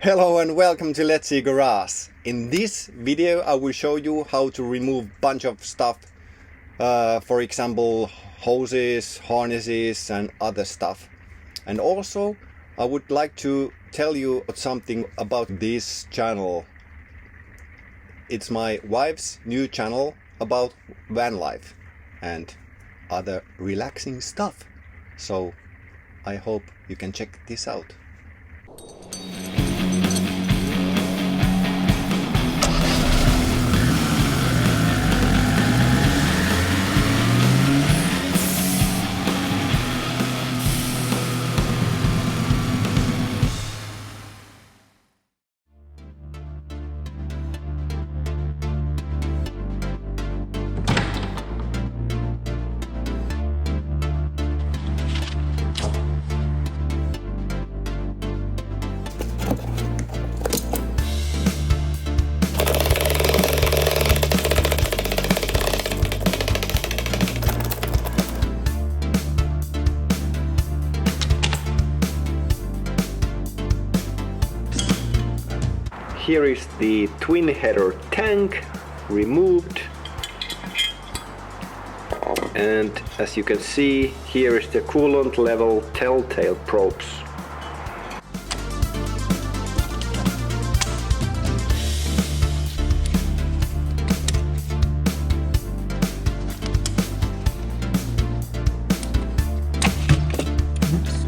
Hello and welcome to Letsee Garage. In this video I will show you how to remove bunch of stuff, for example hoses, harnesses and other stuff. And also I would like to tell you something about this channel. It's my wife's new channel about van life and other relaxing stuff. So I hope you can check this out. Here is the twin header tank removed, and as you can see, here is the coolant level telltale probes.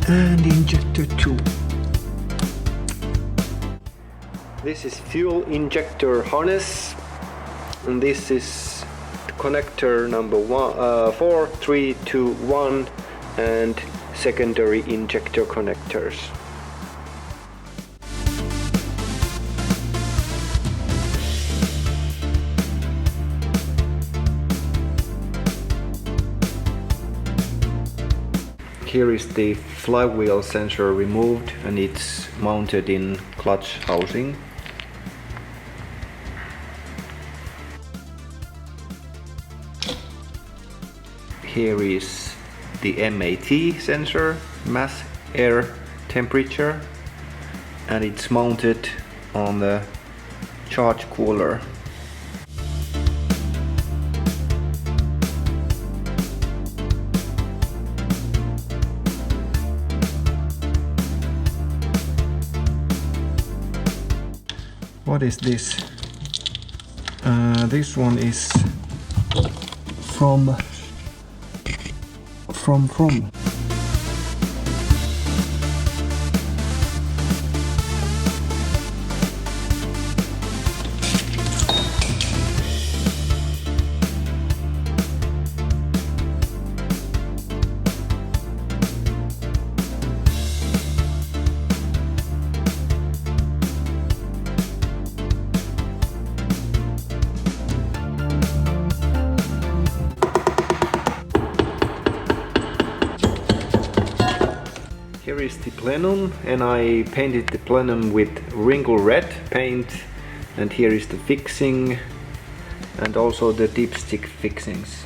And injector 2. This is fuel injector harness, and this is connector number 4, 3, 2, 1 and secondary injector connectors. Here is the flywheel sensor removed, and it's mounted in clutch housing. Here is the MAT sensor, mass air temperature, and it's mounted on the charge cooler. What is this? This one is from. Here is the plenum, and I painted the plenum with wrinkle red paint, and here is the fixing and also the dipstick fixings.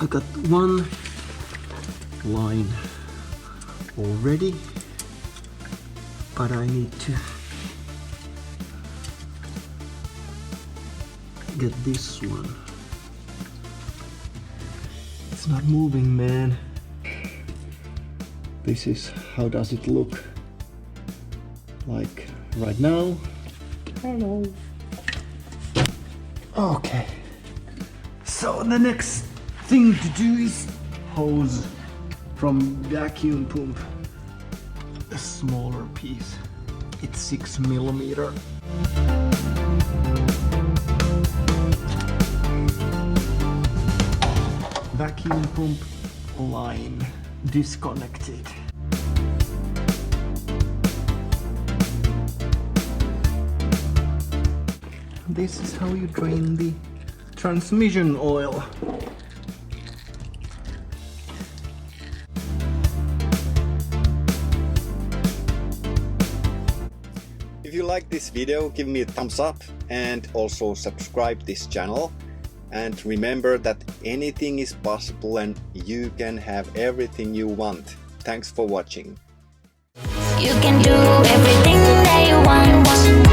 I got one line already, but I need to get this one. It's not moving, man. This is how does it look like right now. Hello. Okay. So the next thing to do is hose from vacuum pump a smaller piece. It's 6mm. Vacuum pump line disconnected. This is how you drain the transmission oil. If you like this video, give me a thumbs up and also subscribe this channel. And remember that anything is possible and you can have everything you want. Thanks for watching. You can do everything that you want.